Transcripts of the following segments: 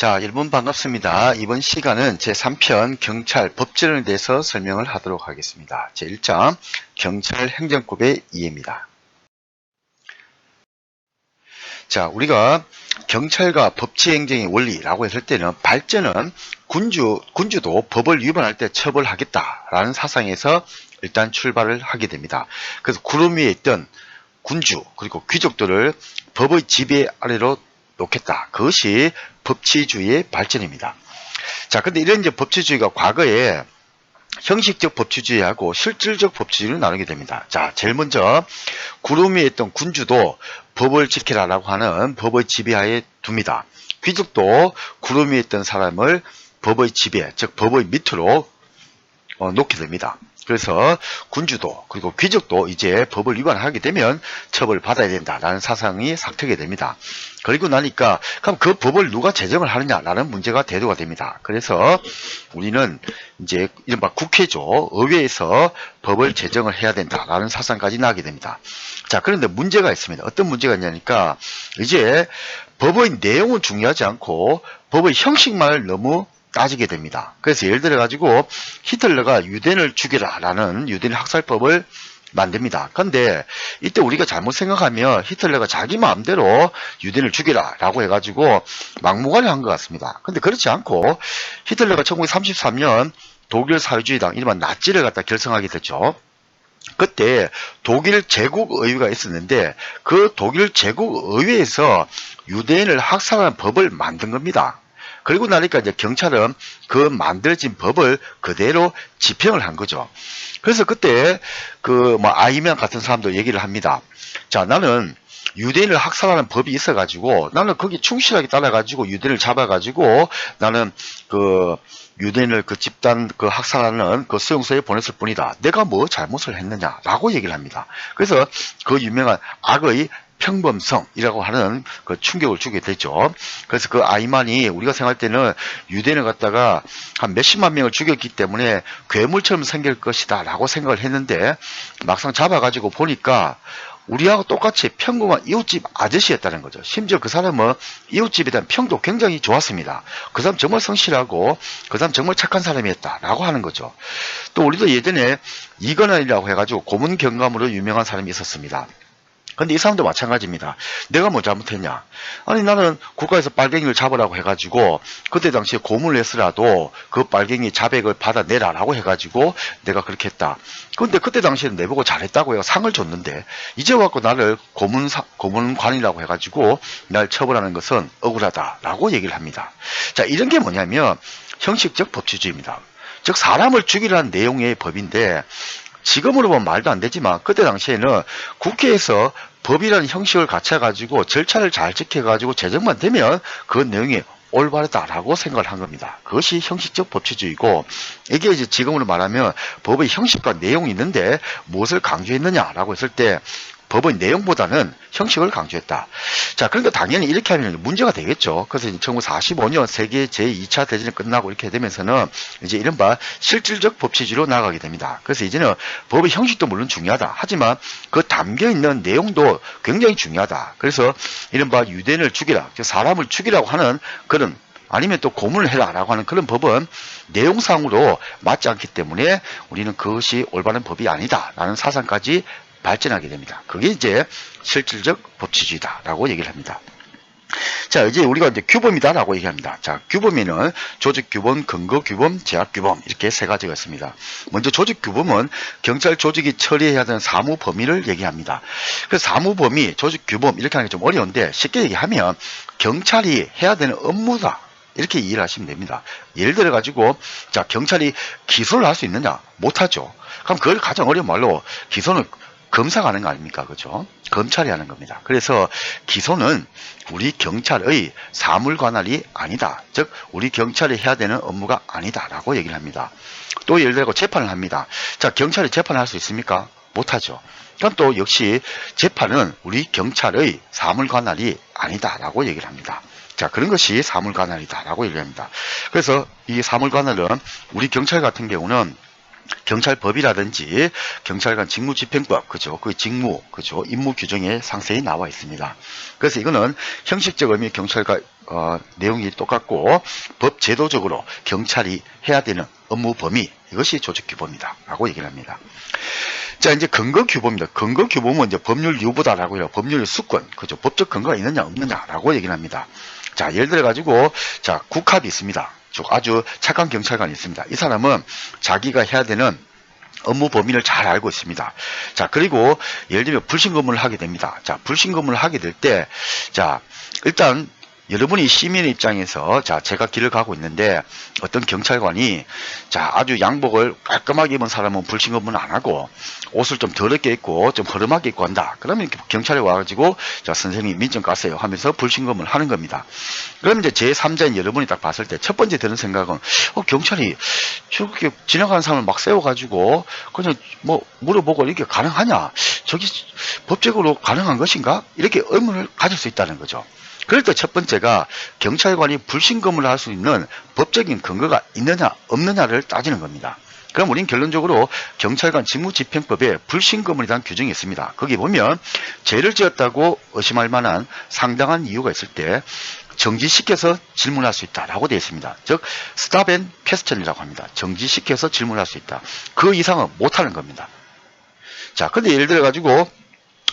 자, 여러분 반갑습니다. 이번 시간은 제3편 경찰 법제론에 대해서 설명을 하도록 하겠습니다. 제1장 경찰 행정법의 이해입니다. 자, 우리가 경찰과 법치행정의 원리라고 했을 때는 발전은 군주도 법을 위반할 때 처벌하겠다라는 사상에서 일단 출발을 하게 됩니다. 그래서 구름 위에 있던 군주 그리고 귀족들을 법의 지배 아래로 놓겠다. 그것이 법치주의의 발전입니다. 자, 근데 이런 이제 법치주의가 과거에 형식적 법치주의하고 실질적 법치주의를 나누게 됩니다. 자, 제일 먼저 구름 위에 있던 군주도 법을 지키라라고 하는 법의 지배하에 둡니다. 귀족도 구름 위에 있던 사람을 법의 지배, 즉 법의 밑으로 놓게 됩니다. 그래서 군주도 그리고 귀족도 이제 법을 위반하게 되면 처벌받아야 된다라는 사상이 삭트게 됩니다. 그리고 나니까 그럼 그 법을 누가 제정을 하느냐라는 문제가 대두가 됩니다. 그래서 우리는 이제 이른바 국회죠. 의회에서 법을 제정을 해야 된다라는 사상까지 나게 됩니다. 자, 그런데 문제가 있습니다. 어떤 문제가 있냐니까 이제 법의 내용은 중요하지 않고 법의 형식만을 너무 따지게 됩니다. 그래서 예를 들어 가지고 히틀러가 유대인을 죽여라 라는 유대인 학살법을 만듭니다. 그런데 이때 우리가 잘못 생각하면 히틀러가 자기 마음대로 유대인을 죽여라 라고 해가지고 막무가내 한 것 같습니다. 근데 그렇지 않고 히틀러가 1933년 독일 사회주의당 이른바 나치를 갖다 결성하게 됐죠. 그때 독일 제국의회가 있었는데 그 독일 제국의회에서 유대인을 학살하는 법을 만든 겁니다. 그리고 나니까 이제 경찰은 그 만들어진 법을 그대로 집행을 한 거죠. 그래서 그때 아이맨 같은 사람도 얘기를 합니다. 자, 나는 유대인을 학살하는 법이 있어가지고 나는 거기 충실하게 따라가지고 유대인을 잡아가지고 나는 유대인을 집단 학살하는 수용소에 보냈을 뿐이다. 내가 뭐 잘못을 했느냐라고 얘기를 합니다. 그래서 그 유명한 악의 평범성이라고 하는 충격을 주게 되죠. 그래서 그 아이만이 우리가 생각할 때는 유대인을 갖다가 한 몇십만 명을 죽였기 때문에 괴물처럼 생길 것이다 라고 생각을 했는데 막상 잡아가지고 보니까 우리하고 똑같이 평범한 이웃집 아저씨였다는 거죠. 심지어 그 사람은 이웃집에 대한 평도 굉장히 좋았습니다. 그 사람 정말 성실하고 그 사람 정말 착한 사람이었다라고 하는 거죠. 또 우리도 예전에 이건환이라고 해가지고 고문 경감으로 유명한 사람이 있었습니다. 근데 이 사람도 마찬가지입니다. 내가 뭐 잘못했냐? 아니 나는 국가에서 빨갱이를 잡으라고 해가지고 그때 당시에 고문을 했으라도 그 빨갱이 자백을 받아내라 라고 해가지고 내가 그렇게 했다. 근데 그때 당시에는 내보고 잘했다고 해서 상을 줬는데 이제 와서 나를 고문관이라고 해가지고 날 처벌하는 것은 억울하다 라고 얘기를 합니다. 자, 이런 게 뭐냐면 형식적 법치주의입니다. 즉 사람을 죽이라는 내용의 법인데 지금으로 보면 말도 안 되지만 그때 당시에는 국회에서 법이라는 형식을 갖춰가지고 절차를 잘 지켜가지고 제정만 되면 그 내용이 올바르다라고 생각을 한 겁니다. 그것이 형식적 법치주의고 이게 이제 지금으로 말하면 법의 형식과 내용이 있는데 무엇을 강조했느냐라고 했을 때 법의 내용보다는 형식을 강조했다. 자, 그러니까 당연히 이렇게 하면 문제가 되겠죠. 그래서 1945년 세계 제2차 대전이 끝나고 이렇게 되면서는 이제 이른바 실질적 법치주의로 나아가게 됩니다. 그래서 이제는 법의 형식도 물론 중요하다. 하지만 그 담겨 있는 내용도 굉장히 중요하다. 그래서 이른바 유대인을 죽이라, 사람을 죽이라고 하는 그런 아니면 또 고문을 해라 라고 하는 그런 법은 내용상으로 맞지 않기 때문에 우리는 그것이 올바른 법이 아니다 라는 사상까지 발전하게 됩니다. 그게 이제 실질적 법치주의다라고 얘기를 합니다. 자, 이제 우리가 이제 규범이다라고 얘기합니다. 자, 규범에는 조직규범, 근거규범, 제약규범 이렇게 세 가지가 있습니다. 먼저 조직규범은 경찰 조직이 처리해야 되는 사무 범위를 얘기합니다. 그래서 사무 범위, 조직규범 이렇게 하는 게 좀 어려운데 쉽게 얘기하면 경찰이 해야 되는 업무다. 이렇게 이해를 하시면 됩니다. 예를 들어 가지고 자, 경찰이 기소를 할 수 있느냐? 못하죠. 그럼 그걸 가장 어려운 말로 기소는 검사가 하는 거 아닙니까? 그죠? 검찰이 하는 겁니다. 그래서 기소는 우리 경찰의 사물 관할이 아니다. 즉 우리 경찰이 해야 되는 업무가 아니다 라고 얘기를 합니다. 또 예를 들어 재판을 합니다. 자, 경찰이 재판을 할 수 있습니까? 못하죠. 그럼 또 역시 재판은 우리 경찰의 사물 관할이 아니다 라고 얘기를 합니다. 자, 그런 것이 사물 관할이다 라고 얘기를 합니다. 그래서 이 사물 관할은 우리 경찰 같은 경우는 경찰법이라든지 경찰관 직무집행법, 그죠? 그 직무, 그죠? 임무 규정에 상세히 나와 있습니다. 그래서 이거는 형식적 의미 경찰과 내용이 똑같고 법 제도적으로 경찰이 해야 되는 업무 범위, 이것이 조직규범이다 라고 얘기를 합니다. 자, 이제 근거규범입니다. 근거규범은 이제 법률 유보다라고 해요. 법률 수권, 그죠? 법적 근거가 있느냐 없느냐라고 얘기를 합니다. 자, 예를 들어 가지고 자, 국합이 있습니다. 아주 착한 경찰관이 있습니다. 이 사람은 자기가 해야 되는 업무 범위를 잘 알고 있습니다. 자, 그리고 예를 들면 불신검문을 하게 됩니다. 자, 불신검문을 하게 될 때, 자, 일단 여러분이 시민의 입장에서, 자, 제가 길을 가고 있는데 어떤 경찰관이, 자, 아주 양복을 깔끔하게 입은 사람은 불신검문 안 하고 옷을 좀 더럽게 입고 좀 허름하게 입고 한다. 그러면 경찰이 와가지고, 자, 선생님 민증 까세요 하면서 불신검문을 하는 겁니다. 그럼 이제 제3자인 여러분이 딱 봤을 때 첫 번째 드는 생각은, 경찰이 저렇게 지나가는 사람을 막 세워가지고 그냥 뭐 물어보고 이렇게 가능하냐? 저기 법적으로 가능한 것인가? 이렇게 의문을 가질 수 있다는 거죠. 그럴 때 첫 번째가 경찰관이 불신검문을 할 수 있는 법적인 근거가 있느냐 없느냐를 따지는 겁니다. 그럼 우린 결론적으로 경찰관 직무집행법에 불신검문에 대한 규정이 있습니다. 거기 보면 죄를 지었다고 의심할 만한 상당한 이유가 있을 때 정지시켜서 질문할 수 있다라고 되어 있습니다. 즉 스탑 앤 퀘스천이라고 합니다. 정지시켜서 질문할 수 있다. 그 이상은 못하는 겁니다. 자, 근데 예를 들어 가지고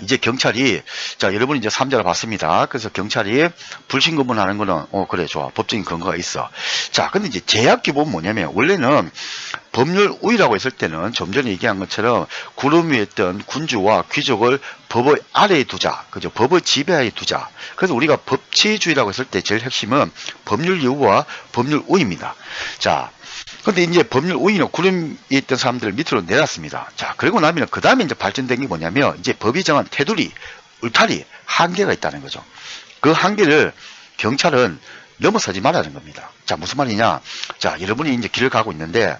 이제 경찰이, 자, 여러분이 이제 3자를 봤습니다. 그래서 경찰이 불신검문 하는 거는, 그래, 좋아. 법적인 근거가 있어. 자, 근데 이제 제약규범은 뭐냐면, 원래는 법률 우위라고 했을 때는 좀 전에 얘기한 것처럼 구름 위에 있던 군주와 귀족을 법의 아래에 두자. 그죠? 법의 지배하에 두자. 그래서 우리가 법치주의라고 했을 때 제일 핵심은 법률 유보와 법률 우위입니다. 자, 근데 이제 법률 우위는 구름에 있던 사람들을 밑으로 내놨습니다. 자, 그리고 나면 그 다음에 이제 발전된 게 뭐냐면 이제 법이 정한 테두리, 울타리, 한계가 있다는 거죠. 그 한계를 경찰은 넘어서지 말라는 겁니다. 자, 무슨 말이냐? 자, 여러분이 이제 길을 가고 있는데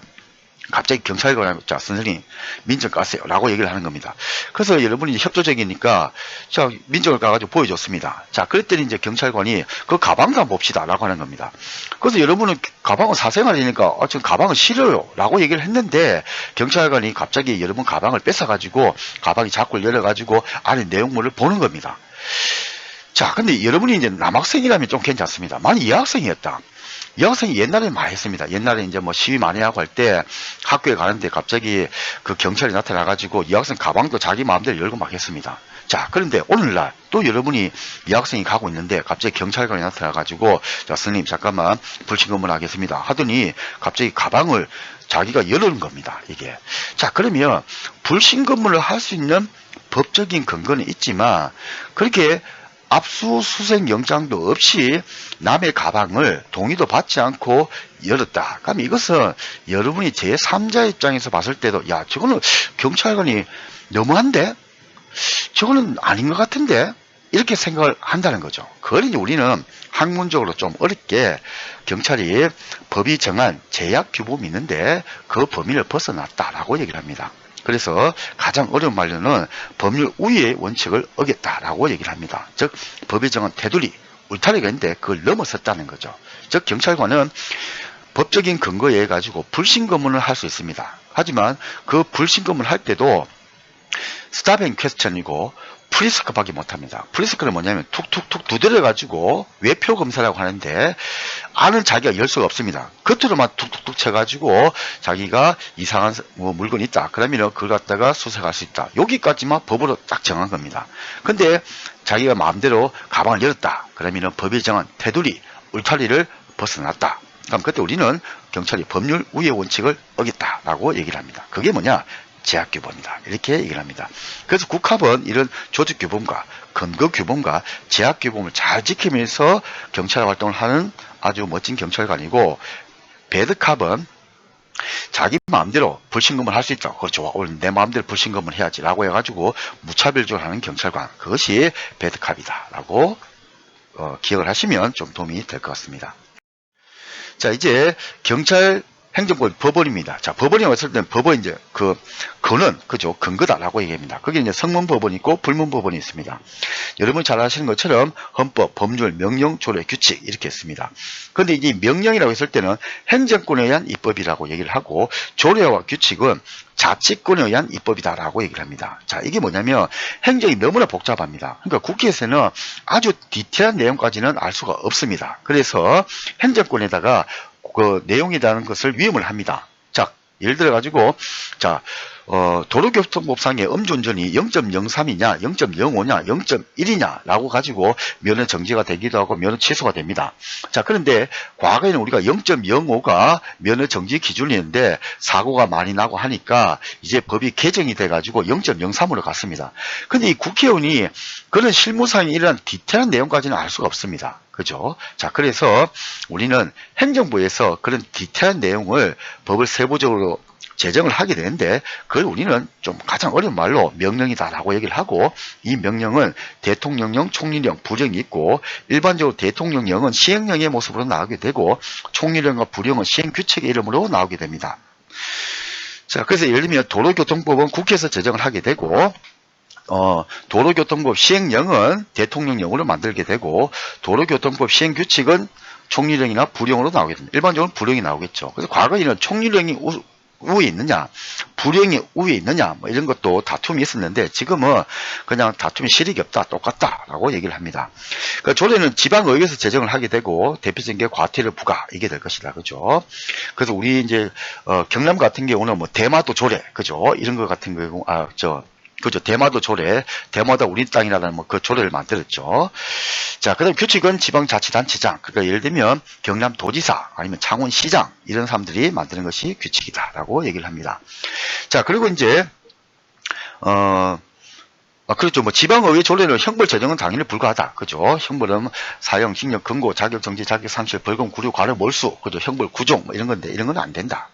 갑자기 경찰관이, 자, 선생님 민증 까세요 라고 얘기를 하는 겁니다. 그래서 여러분이 이제 협조적이니까, 자, 민증을 까가지고 보여줬습니다. 자, 그랬더니 이제 경찰관이 그 가방도 한번 봅시다 라고 하는 겁니다. 그래서 여러분은 가방은 사생활이니까 전 가방은 싫어요 라고 얘기를 했는데 경찰관이 갑자기 여러분 가방을 뺏어가지고 가방이 자꾸 열어가지고 안에 내용물을 보는 겁니다. 자, 근데 여러분이 이제 남학생이라면 좀 괜찮습니다. 만약 여학생이었다. 여학생이 옛날에 많이 했습니다. 옛날에 이제 뭐 시위 많이 하고 할 때 학교에 가는데 갑자기 그 경찰이 나타나가지고 여학생 가방도 자기 마음대로 열고 막 했습니다. 자, 그런데 오늘날 또 여러분이 여학생이 가고 있는데 갑자기 경찰관이 나타나가지고, 자, 선생님 잠깐만 불신검문 하겠습니다 하더니 갑자기 가방을 자기가 열는 겁니다. 이게. 자, 그러면 불신검문을 할 수 있는 법적인 근거는 있지만 그렇게 압수수색 영장도 없이 남의 가방을 동의도 받지 않고 열었다. 그럼 이것은 여러분이 제3자 입장에서 봤을 때도, 야, 저거는 경찰관이 너무한데? 저거는 아닌 것 같은데? 이렇게 생각을 한다는 거죠. 그걸 이제 우리는 학문적으로 좀 어렵게 경찰이 법이 정한 제약 규범이 있는데 그 범위를 벗어났다라고 얘기를 합니다. 그래서 가장 어려운 말로는 법률 우위의 원칙을 어겼다라고 얘기를 합니다. 즉 법이 정한 테두리, 울타리가 있는데 그걸 넘어섰다는 거죠. 즉 경찰관은 법적인 근거에 의해 가지고 불신검문을 할 수 있습니다. 하지만 그 불신검문을 할 때도 스탑 앤 퀘스천이고 프리스크밖에 못합니다. 프리스크는 뭐냐면 툭툭툭 두드려가지고 외표 검사라고 하는데 안은 자기가 열 수가 없습니다. 겉으로만 툭툭툭 쳐가지고 자기가 이상한 물건이 있다. 그러면 그걸 갖다가 수색할 수 있다. 여기까지만 법으로 딱 정한 겁니다. 근데 자기가 마음대로 가방을 열었다. 그러면 법이 정한 테두리, 울타리를 벗어났다. 그럼 그때 우리는 경찰이 법률 우위의 원칙을 어겼다라고 얘기를 합니다. 그게 뭐냐? 제약규범이다. 이렇게 얘기를 합니다. 그래서 국합은 이런 조직규범과 근거규범과 제약규범을 잘 지키면서 경찰 활동을 하는 아주 멋진 경찰관이고, 배드캅은 자기 마음대로 불신검을 할 수 있다. 그렇죠. 오늘 내 마음대로 불신검을 해야지 라고 해가지고 무차별적으로 하는 경찰관, 그것이 배드캅이다 라고 기억을 하시면 좀 도움이 될 것 같습니다. 자, 이제 경찰 행정법 법원입니다. 자, 법원이라고 했을 때는 법원 이제 근원, 그죠? 근거다라고 얘기합니다. 거기 이제 성문 법원이 있고 불문 법원이 있습니다. 여러분 잘 아시는 것처럼 헌법, 법률, 명령, 조례, 규칙 이렇게 있습니다. 그런데 이제 명령이라고 했을 때는 행정권에 의한 입법이라고 얘기를 하고 조례와 규칙은 자치권에 의한 입법이다라고 얘기를 합니다. 자, 이게 뭐냐면 행정이 너무나 복잡합니다. 그러니까 국회에서는 아주 디테일한 내용까지는 알 수가 없습니다. 그래서 행정권에다가 그 내용이라는 것을 위임을 합니다. 자, 예를 들어 가지고 자, 도로교통법상의 음주운전이 0.03이냐 0.05냐 0.1이냐 라고 가지고 면허 정지가 되기도 하고 면허 취소가 됩니다. 자, 그런데 과거에는 우리가 0.05가 면허 정지 기준이었는데 사고가 많이 나고 하니까 이제 법이 개정이 돼 가지고 0.03으로 갔습니다. 근데 이 국회의원이 그런 실무상에 이런 디테일한 내용까지는 알 수가 없습니다. 그죠? 자, 그래서 우리는 행정부에서 그런 디테일한 내용을 법을 세부적으로 제정을 하게 되는데 그걸 우리는 좀 가장 어려운 말로 명령이다라고 얘기를 하고 이 명령은 대통령령, 총리령, 부령이 있고 일반적으로 대통령령은 시행령의 모습으로 나오게 되고 총리령과 부령은 시행규칙의 이름으로 나오게 됩니다. 자, 그래서 예를 들면 도로교통법은 국회에서 제정을 하게 되고 도로교통법 시행령은 대통령령으로 만들게 되고 도로교통법 시행규칙은 총리령이나 부령으로 나오게 됩니다. 일반적으로 부령이 나오겠죠. 그래서 과거에는 총리령이 우위에 있느냐 부령이 우위에 있느냐 뭐 이런 것도 다툼이 있었는데 지금은 그냥 다툼이 실익이 없다 똑같다라고 얘기를 합니다. 그러니까 조례는 지방의회에서 제정을 하게 되고 대표적인 게 과태료 부과 이게 될 것이다. 그죠? 그래서 우리 이제 경남 같은 경우는 뭐 대마도 조례 그죠? 이런 것 같은 경우 그죠. 대마도 조례, 대마다 우리 땅이라는 뭐 그 조례를 만들었죠. 자, 그 다음 규칙은 지방자치단체장, 그러니까 예를 들면 경남도지사 아니면 창원시장 이런 사람들이 만드는 것이 규칙이다라고 얘기를 합니다. 자, 그리고 이제 그렇죠. 뭐 지방의회 조례는 형벌 제정은 당연히 불가하다. 그죠? 형벌은 사형, 징역, 금고, 자격정지, 자격상실, 벌금, 구류, 과료, 몰수, 그죠? 형벌 구종 뭐 이런 건데 이런 건 안 된다.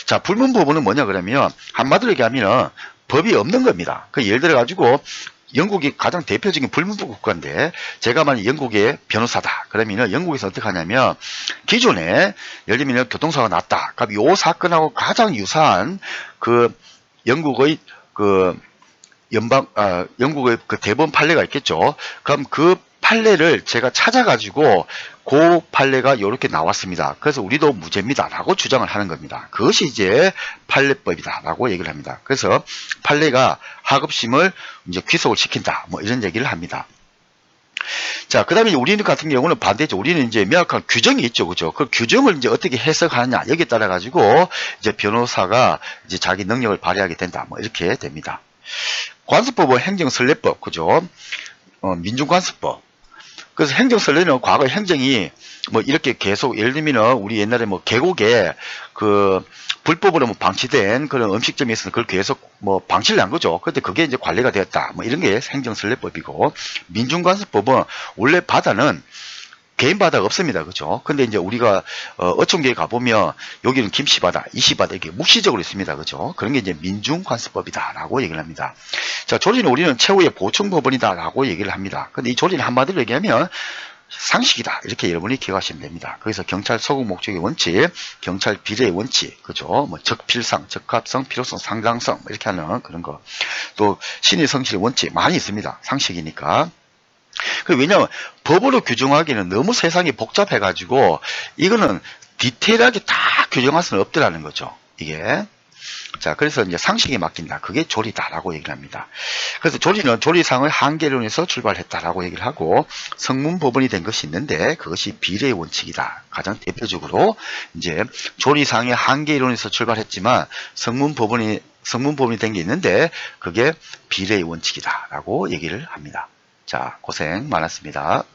자, 불문법은 뭐냐 그러면 한마디로 얘기하면은 법이 없는 겁니다. 그 예를 들어 가지고 영국이 가장 대표적인 불문법 국가인데 제가 만약 영국의 변호사다. 그러면은 영국에서 어떻게 하냐면 기존에 예를 들면 교통사고가 났다. 그럼 이 사건하고 가장 유사한 그 영국의 그 영국의 그 대법원 판례가 있겠죠. 그럼 그 판례를 제가 찾아가지고 그 판례가 이렇게 나왔습니다. 그래서 우리도 무죄입니다. 라고 주장을 하는 겁니다. 그것이 이제 판례법이다. 라고 얘기를 합니다. 그래서 판례가 하급심을 이제 귀속을 시킨다. 뭐 이런 얘기를 합니다. 자, 그 다음에 우리는 같은 경우는 반대죠. 우리는 이제 명확한 규정이 있죠. 그죠? 그 규정을 이제 어떻게 해석하느냐. 여기에 따라가지고 이제 변호사가 이제 자기 능력을 발휘하게 된다. 뭐 이렇게 됩니다. 관습법은 행정선례법, 그죠? 민중관습법. 그래서 행정선례는 과거 행정이 뭐 이렇게 계속 예를 들면 우리 옛날에 뭐 계곡에 그 불법으로 뭐 방치된 그런 음식점이 있으면 그걸 계속 뭐 방치를 한 거죠. 그런데 그게 이제 관리가 되었다. 뭐 이런 게 행정선례법이고 민중관습법은 원래 바다는 개인 바다가 없습니다. 그죠? 근데 이제 우리가, 어촌계에 가보면, 여기는 김씨바다, 이씨바다, 이렇게 묵시적으로 있습니다. 그죠? 그런 게 이제 민중관습법이다. 라고 얘기를 합니다. 자, 조리는 우리는 최후의 보충법원이다. 라고 얘기를 합니다. 근데 이 조리는 한마디로 얘기하면, 상식이다. 이렇게 여러분이 기억하시면 됩니다. 거기서 경찰 소급 목적의 원칙, 경찰 비례의 원칙, 그죠? 뭐 적필상, 적합성, 필요성, 상당성, 이렇게 하는 그런 거. 또, 신의 성실의 원칙 많이 있습니다. 상식이니까. 왜냐하면 법으로 규정하기는 너무 세상이 복잡해가지고 이거는 디테일하게 다 규정할 수는 없더라는 거죠. 이게. 자, 그래서 이제 상식에 맡긴다. 그게 조리다라고 얘기를 합니다. 그래서 조리는 조리상의 한계론에서 출발했다라고 얘기를 하고 성문법원이 된 것이 있는데 그것이 비례의 원칙이다. 가장 대표적으로 이제 조리상의 한계론에서 출발했지만 성문법원이 된 게 있는데 그게 비례의 원칙이다라고 얘기를 합니다. 자, 고생 많았습니다.